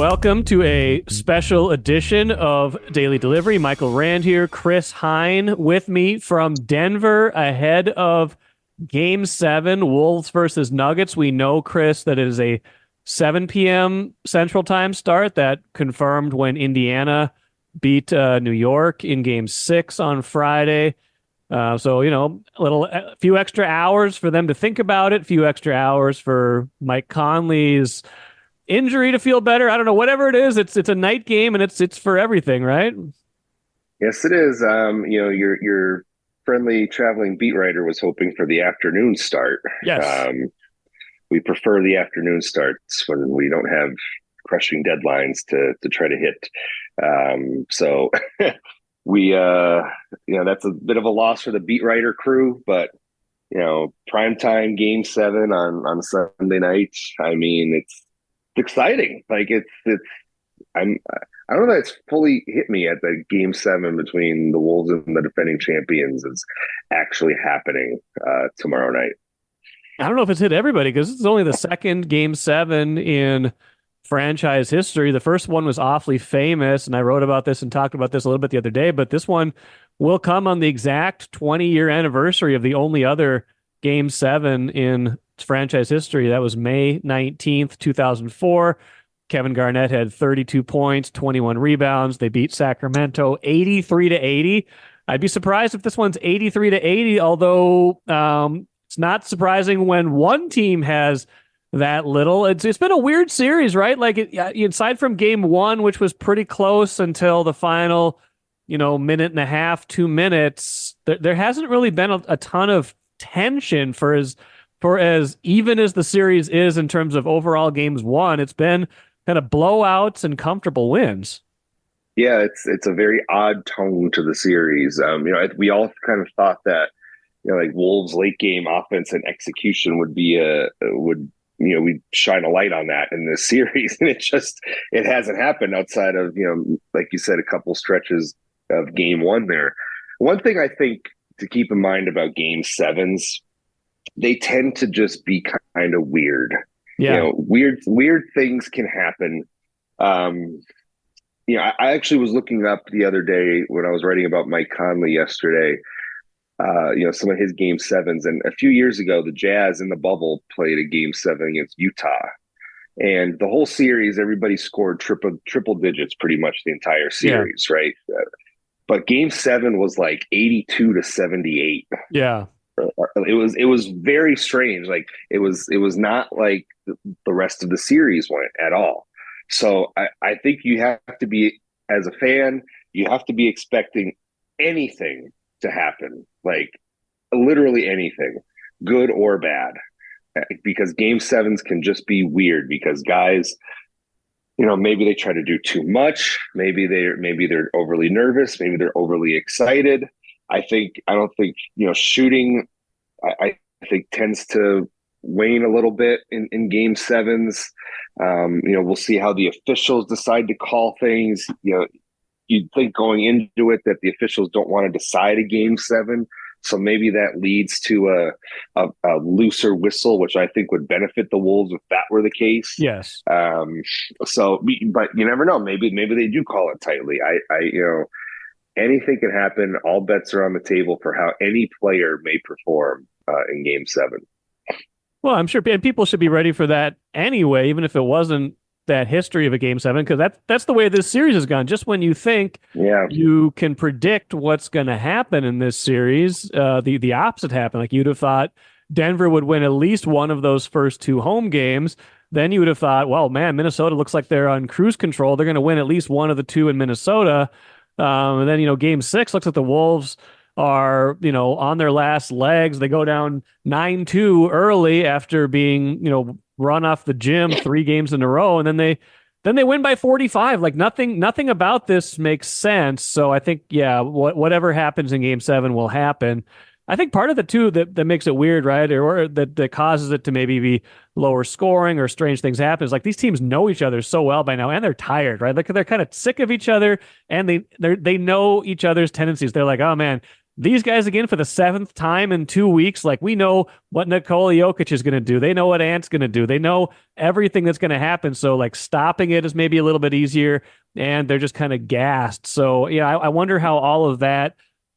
welcome to a special edition of Daily Delivery. Michael Rand here, Chris Hine with me from Denver ahead of Game 7, Wolves versus Nuggets. We know, Chris, that it is a 7 p.m. Central Time start. That confirmed when Indiana beat New York in Game 6 on Friday. So, a few extra hours for them to think about it, a few extra hours for Mike Conley's injury to feel better. I don't know, whatever it is, it's a night game and it's for everything, right? Yes, it is. Your friendly traveling beat writer was hoping for the afternoon start. Yes. We prefer the afternoon starts when we don't have crushing deadlines to try to hit. So we, that's a bit of a loss for the beat writer crew, but primetime Game 7 on Sunday night. I mean, it's exciting. Like I don't know that it's fully hit me at the Game 7 between the Wolves and the defending champions is actually happening tomorrow night. I don't know if it's hit everybody because it's only the second Game 7 in franchise history. The first one was awfully famous, and I wrote about this and talked about this a little bit the other day, but this one will come on the exact 20-year anniversary of the only other Game 7 in franchise history. That was May 19th, 2004. Kevin Garnett had 32 points, 21 rebounds. They beat Sacramento 83-80. I'd be surprised if this one's 83-80, although it's not surprising when one team has that little. It's been a weird series, right? Like aside from Game 1, which was pretty close until the final, minute and a half, 2 minutes, there hasn't really been a ton of tension for as even as the series is in terms of overall games won. It's been kind of blowouts and comfortable wins. Yeah, it's a very odd tone to the series. We all kind of thought that like Wolves' late game offense and execution we'd shine a light on that in this series, and it hasn't happened outside of like you said, a couple stretches of Game 1 there. One thing I think to keep in mind about Game 7s, they tend to just be kind of weird. Yeah. Weird things can happen. I actually was looking up the other day when I was writing about Mike Conley yesterday, some of his Game 7s. And a few years ago, the Jazz in the bubble played a Game 7 against Utah. And the whole series, everybody scored triple digits pretty much the entire series, yeah. Right? But Game 7 was like 82-78. Yeah. It was very strange. Like it was not like the rest of the series went at all. So I think you have to be, as a fan, you have to be expecting anything to happen, like literally anything, good or bad, because Game 7s can just be weird because guys, maybe they try to do too much. Maybe they're overly nervous. Maybe they're overly excited. I don't think shooting, I think tends to wane a little bit in Game 7s. We'll see how the officials decide to call things. You'd think going into it that the officials don't want to decide a Game 7. So maybe that leads to a looser whistle, which I think would benefit the Wolves if that were the case. Yes. But you never know. Maybe they do call it tightly. Anything can happen. All bets are on the table for how any player may perform in Game 7. Well, I'm sure, and people should be ready for that anyway, even if it wasn't that history of a Game 7, because that's the way this series has gone. Just when you think you can predict what's going to happen in this series, the opposite happened. Like you'd have thought Denver would win at least one of those first two home games. Then you would have thought, well, man, Minnesota looks like they're on cruise control. They're going to win at least one of the two in Minnesota. And then, Game 6 looks like the Wolves are, on their last legs. They go down 9-2 early after being, run off the gym 3 games in a row. And then they win by 45. Like nothing about this makes sense. So I think, whatever happens in Game 7 will happen. I think part of the two that makes it weird, right, or that causes it to maybe be lower scoring or strange things happen is like these teams know each other so well by now, and they're tired, right? Like they're kind of sick of each other, and they know each other's tendencies. They're like, oh man, these guys again for the seventh time in 2 weeks. Like we know what Nikola Jokic is going to do. They know what Ant's going to do. They know everything that's going to happen. So like stopping it is maybe a little bit easier, and they're just kind of gassed. So yeah, I wonder how all of that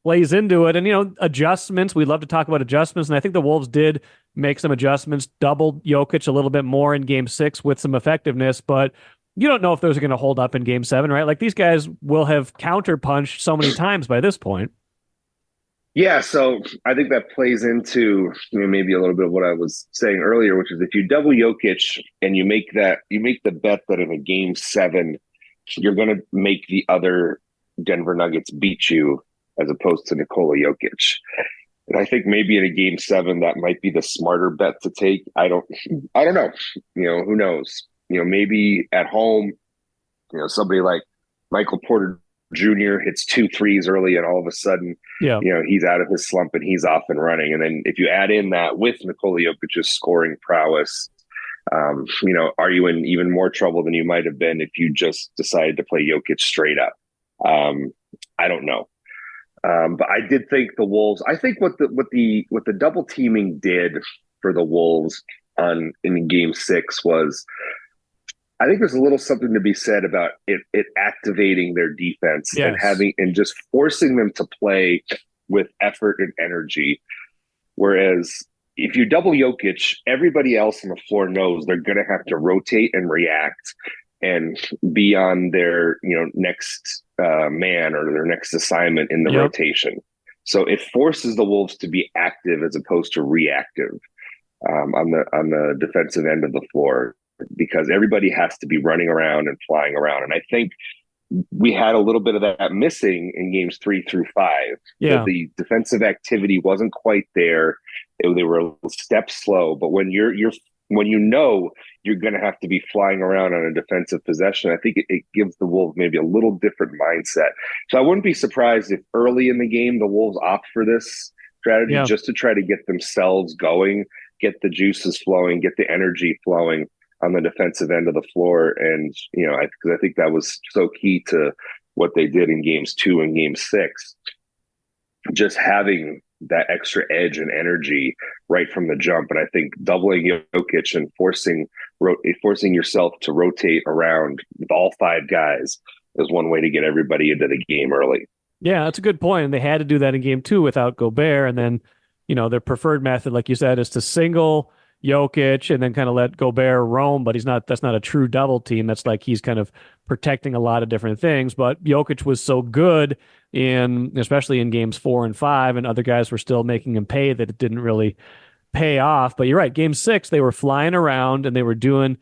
plays into it. And adjustments. We love to talk about adjustments, and I think the Wolves did make some adjustments, doubled Jokic a little bit more in Game 6 with some effectiveness, but you don't know if those are going to hold up in Game 7, right? Like these guys will have counterpunched so many times by this point. Yeah, so I think that plays into maybe a little bit of what I was saying earlier, which is if you double Jokic and you make the bet that in a game 7 you're going to make the other Denver Nuggets beat you as opposed to Nikola Jokic. And I think maybe in a game 7 that might be the smarter bet to take. I don't know. Who knows? Maybe at home, somebody like Michael Porter Jr. hits 2 threes early, and all of a sudden, Yeah. he's out of his slump and he's off and running. And then if you add in that with Nikola Jokic's scoring prowess, are you in even more trouble than you might have been if you just decided to play Jokic straight up? I don't know. But I did think the Wolves. I think what the double teaming did for the Wolves in game 6 was, I think there's a little something to be said about it activating their defense Yes. and just forcing them to play with effort and energy. Whereas if you double Jokic, everybody else on the floor knows they're going to have to rotate and react and be on their next man or their next assignment in the rotation. So it forces the Wolves to be active as opposed to reactive on the defensive end of the floor, because everybody has to be running around and flying around. And I think we had a little bit of that missing in games 3 through 5. Yeah. The defensive activity wasn't quite there. They were a step slow, but when you're going to have to be flying around on a defensive possession, I think it gives the Wolves maybe a little different mindset. So I wouldn't be surprised if early in the game the Wolves opt for this strategy just to try to get themselves going, get the juices flowing, get the energy flowing on the defensive end of the floor. And, because I think that was so key to what they did in games 2 and game 6, just having that extra edge and energy right from the jump. And I think doubling Jokic and forcing yourself to rotate around with all 5 guys is one way to get everybody into the game early. Yeah, that's a good point. And they had to do that in game 2 without Gobert. And then, their preferred method, like you said, is to single Jokic and then kind of let Gobert roam, but that's not a true double team. That's like he's kind of protecting a lot of different things. But Jokic was so good especially in games 4 and 5, and other guys were still making him pay, that it didn't really pay off. But you're right, game 6, they were flying around and they were doing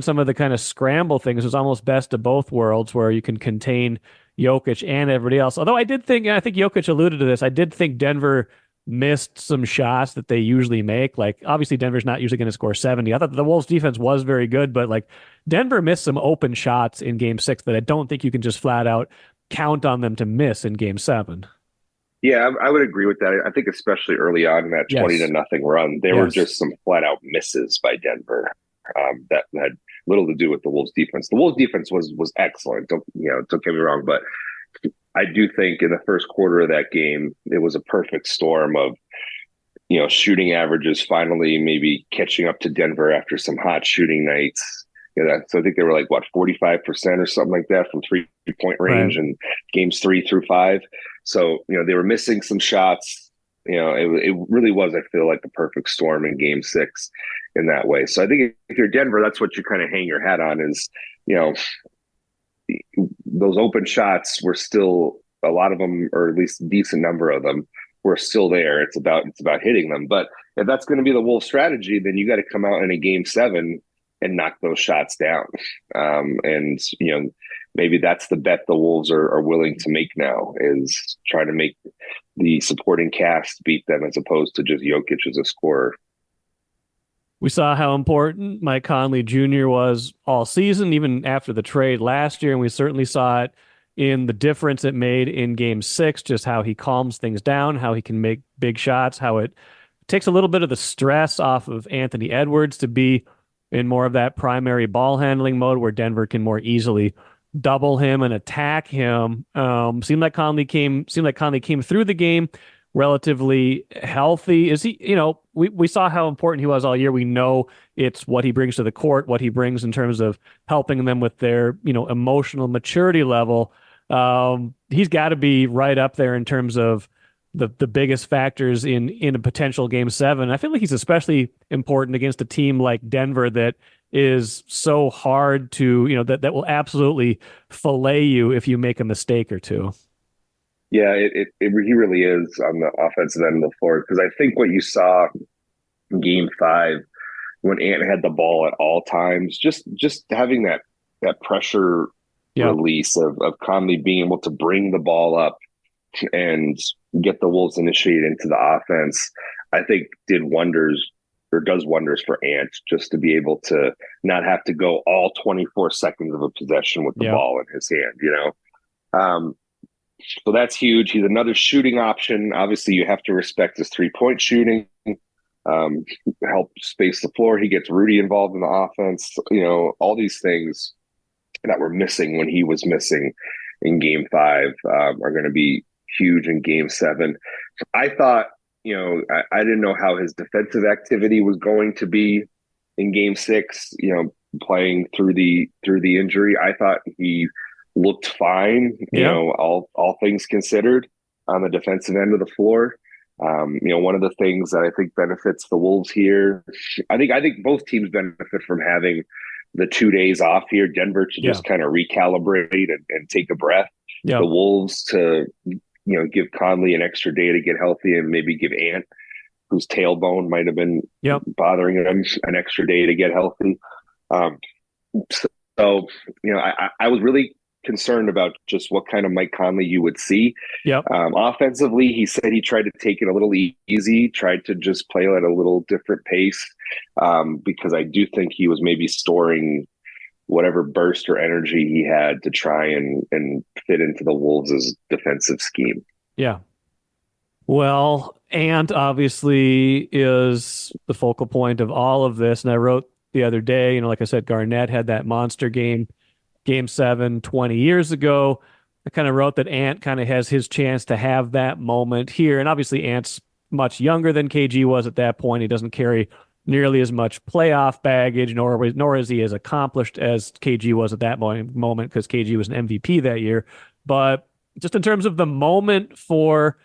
some of the kind of scramble things. It was almost best of both worlds where you can contain Jokic and everybody else. Although I think Jokic alluded to this, I did think Denver missed some shots that they usually make. Like obviously Denver's not usually going to score 70. I thought the Wolves defense was very good, but like Denver missed some open shots in game 6 that I don't think you can just flat out count on them to miss in game 7. Yeah, I would agree with that. I think especially early on in that 20-0 run, there were just some flat out misses by Denver that had little to do with the Wolves defense. The Wolves defense was excellent. Don't get me wrong, but I do think in the first quarter of that game, it was a perfect storm of, shooting averages finally maybe catching up to Denver after some hot shooting nights. So I think they were like, 45% or something like that from 3-point range in games 3 through 5. So, they were missing some shots. It really was, I feel like, the perfect storm in game 6 in that way. So I think if you're Denver, that's what you kind of hang your hat on is, those open shots were still, a lot of them, or at least a decent number of them, were still there. It's about hitting them. But if that's going to be the Wolves strategy, then you got to come out in a game 7 and knock those shots down. And maybe that's the bet the Wolves are willing to make now, is trying to make the supporting cast beat them as opposed to just Jokic as a scorer. We saw how important Mike Conley Jr. was all season, even after the trade last year, and we certainly saw it in the difference it made in game 6, just how he calms things down, how he can make big shots, how it takes a little bit of the stress off of Anthony Edwards to be in more of that primary ball handling mode where Denver can more easily double him and attack him. Seemed like Conley came through the game relatively healthy. Is he, we saw how important he was all year. We know it's what he brings to the court, what he brings in terms of helping them with their, emotional maturity level. He's got to be right up there in terms of the biggest factors in a potential game seven. I feel like he's especially important against a team like Denver that is so hard to, that will absolutely fillet you if you make a mistake or two. Yeah, he really is on the offensive end of the floor because I think what you saw in Game Five when Ant had the ball at all times, just having that pressure Yeah. release of Conley being able to bring the ball up and get the Wolves initiated into the offense, I think did wonders or does wonders for Ant just to be able to not have to go all 24 seconds of a possession with the Yeah. ball in his hand. So that's huge. He's another shooting option. Obviously, you have to respect his 3-point shooting, um, help space the floor. He gets Rudy involved in the offense. All these things that were missing when he was missing in Game Five are going to be huge in Game Seven. I thought, I didn't know how his defensive activity was going to be in Game Six. Playing through the injury, I thought he looked fine. Yeah. All things considered on the defensive end of the floor. One of the things that I think benefits the Wolves here, I think both teams benefit from having the 2 days off here. Denver to Yeah. just kind of recalibrate and take a breath. Yeah. The Wolves to give Conley an extra day to get healthy and maybe give Ant, whose tailbone might have been Yeah. bothering him, an extra day to get healthy. Um, so, I was really concerned about just what kind of Mike Conley you would see. Yeah. Offensively, he said he tried to take it a little easy, tried to just play at a little different pace because I do think he was maybe storing whatever burst or energy he had to try and fit into the Wolves' defensive scheme. Yeah. Well, Ant obviously is the focal point of all of this. And I wrote the other day, like I said, Garnett had that monster game, game seven, 20 years ago. I kind of wrote that Ant kind of has his chance to have that moment here. And obviously, Ant's much younger than KG was at that point. He doesn't carry nearly as much playoff baggage, nor is he as accomplished as KG was at that moment because KG was an MVP that year. But just in terms of the moment for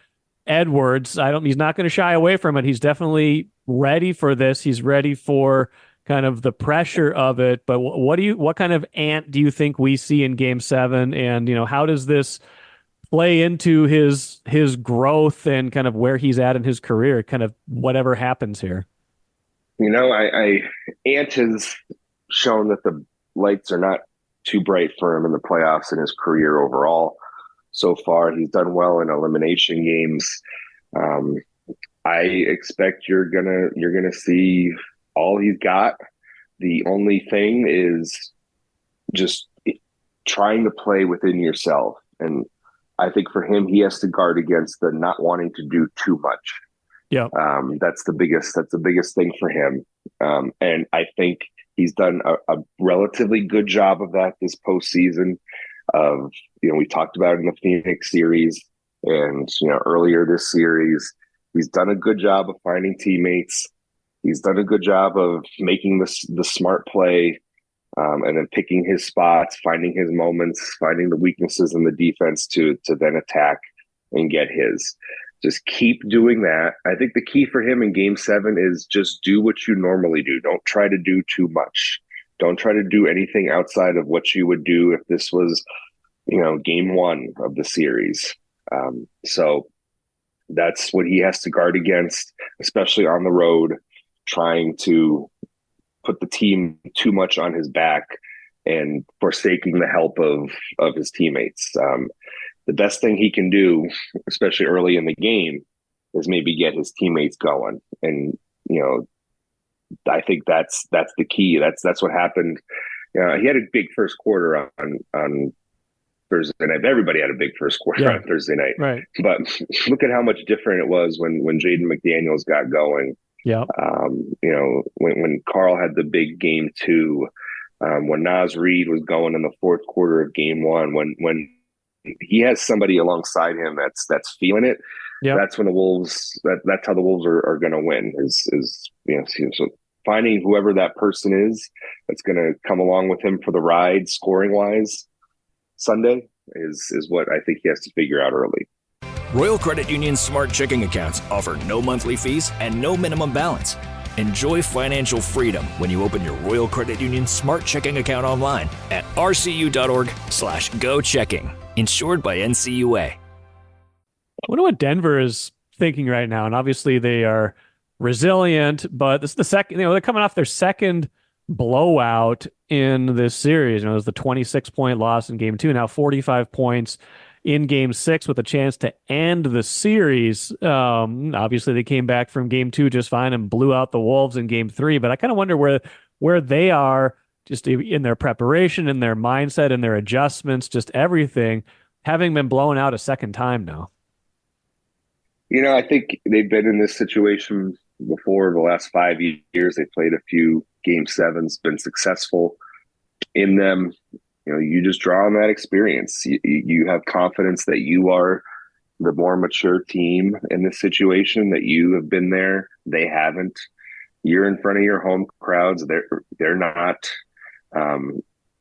Edwards, he's not going to shy away from it. He's definitely ready for this. He's ready for kind of the pressure of it. But what kind of Ant do you think we see in game seven? And, how does this play into his growth and kind of where he's at in his career, kind of whatever happens here? Ant has shown that the lights are not too bright for him in the playoffs in his career overall. So far, he's done well in elimination games. Um, I expect you're gonna see all he's got. The only thing is just trying to play within yourself, and I think for him, he has to guard against the not wanting to do too much. Yeah. That's the biggest thing for him, and I think he's done a relatively good job of that this postseason. We talked about it in the Phoenix series and earlier this series. He's done a good job of finding teammates. He's done a good job of making the smart play, and then picking his spots, finding his moments, finding the weaknesses in the defense to then attack and get his. Just keep doing that. I think the key for him in game seven is just do what you normally do. Don't try to do too much. Don't try to do anything outside of what you would do if this was, game one of the series. So that's what he has to guard against, especially on the road, trying to put the team too much on his back and forsaking the help of his teammates. The best thing he can do, especially early in the game, is maybe get his teammates going. And, I think that's the key. That's what happened. He had a big first quarter on Thursday night. Everybody had a big first quarter on Thursday night. Right. But look at how much different it was when Jaden McDaniels got going. Yeah. When Carl had the big game two, when Naz Reid was going in the fourth quarter of game one, when he has somebody alongside him that's feeling it, Yep. that's when the Wolves that's how the Wolves are going to win is so finding whoever that person is that's going to come along with him for the ride scoring wise Sunday is what I think he has to figure out early. Royal Credit Union's smart checking accounts offer no monthly fees and no minimum balance. Enjoy financial freedom when you open your Royal Credit Union smart checking account online at rcu.org/go checking. Insured by NCUA. I wonder what Denver is thinking right now. And obviously they are resilient, but this is the second, they're coming off their second blowout in this series. It was the 26-point loss in game 2, now 45 points in game 6 with a chance to end the series. Obviously they came back from game 2 just fine and blew out the Wolves in game 3, but I kind of wonder where they are just in their preparation, in their mindset, in their adjustments, just everything, having been blown out a second time now. I think they've been in this situation before. The last 5 years, they played a few game 7s, been successful in them. You just draw on that experience. You have confidence that you are the more mature team in this situation, that you have been there. They haven't. You're in front of your home crowds. They're not.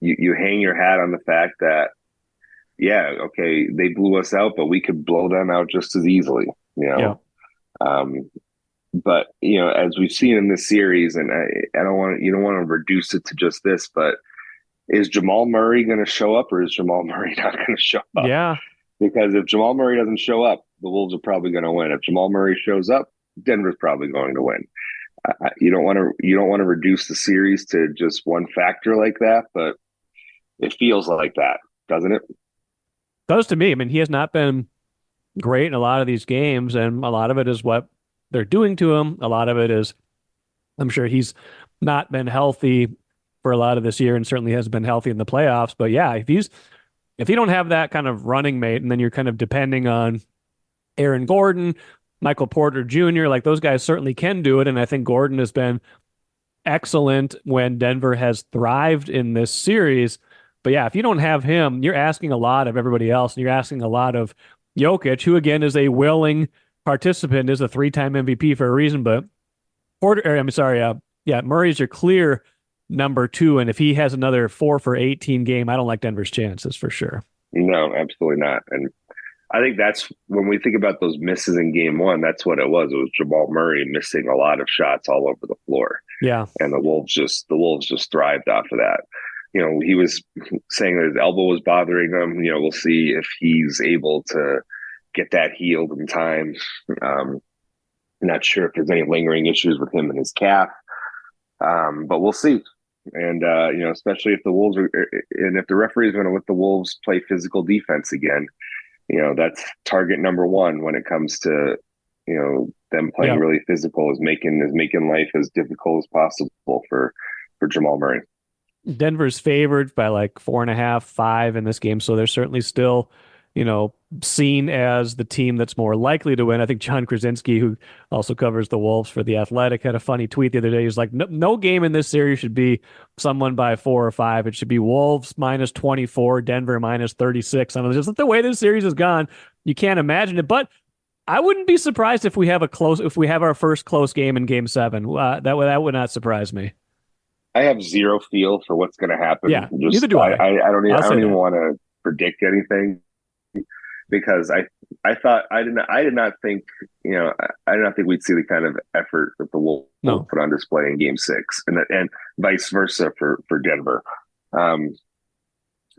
You hang your hat on the fact that, yeah, okay, they blew us out, but we could blow them out just as easily. Yeah. But as we've seen in this series, and I don't want to reduce it to just this, but is Jamal Murray going to show up, or is Jamal Murray not going to show up? Yeah. Because if Jamal Murray doesn't show up, the Wolves are probably going to win. If Jamal Murray shows up, Denver's probably going to win. You don't want to reduce the series to just one factor like that, but it feels like that, doesn't it? Does to me. I mean, he has not been great in a lot of these games, and a lot of it is what they're doing to him. A lot of it is, I'm sure he's not been healthy for a lot of this year, and certainly hasn't been healthy in the playoffs. But yeah, if you don't have that kind of running mate, and then you're kind of depending on Aaron Gordon, Michael Porter Jr., like those guys certainly can do it. And I think Gordon has been excellent when Denver has thrived in this series. But yeah, if you don't have him, you're asking a lot of everybody else, and you're asking a lot of Jokic, who again is a willing participant, is a 3-time MVP for a reason. But Murray's your clear number 2, and if he has another 4 for 18 game, I don't like Denver's chances for sure. No, absolutely not. And I think that's when we think about those misses in game 1, that's what it was. It was Jamal Murray missing a lot of shots all over the floor. Yeah. And the Wolves just thrived off of that. He was saying that his elbow was bothering him. We'll see if he's able to get that healed in time. Not sure if there's any lingering issues with him and his calf, but we'll see. And, especially if the Wolves and if the referee is going to let the Wolves play physical defense again, that's target number 1 when it comes to, them playing really physical, is making life as difficult as possible for Jamal Murray. Denver's favored by like 4.5, 5 in this game. So they're certainly still, seen as the team that's more likely to win. I think John Krasinski, who also covers the Wolves for The Athletic, had a funny tweet the other day. He was like, no game in this series should be someone by 4 or 5. It should be Wolves minus 24, Denver minus 36. I mean, just the way this series has gone, you can't imagine it. But I wouldn't be surprised if we have our first close game in game 7. That would not surprise me. I have zero feel for what's going to happen. Yeah, neither do I. I don't even want to predict anything, because I did not think we'd see the kind of effort that the Wolves put on display in game 6, and vice versa for Denver.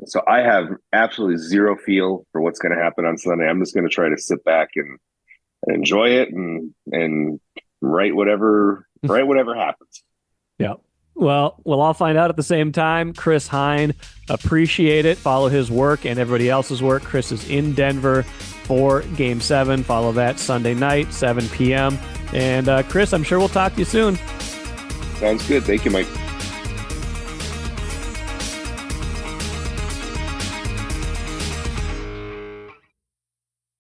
So I have absolutely zero feel for what's going to happen on Sunday. I'm just going to try to sit back and enjoy it and write whatever happens. Yeah. Well, we'll all find out at the same time. Chris Hine, appreciate it. Follow his work and everybody else's work. Chris is in Denver for Game 7. Follow that Sunday night, 7 p.m. And Chris, I'm sure we'll talk to you soon. Sounds good. Thank you, Mike.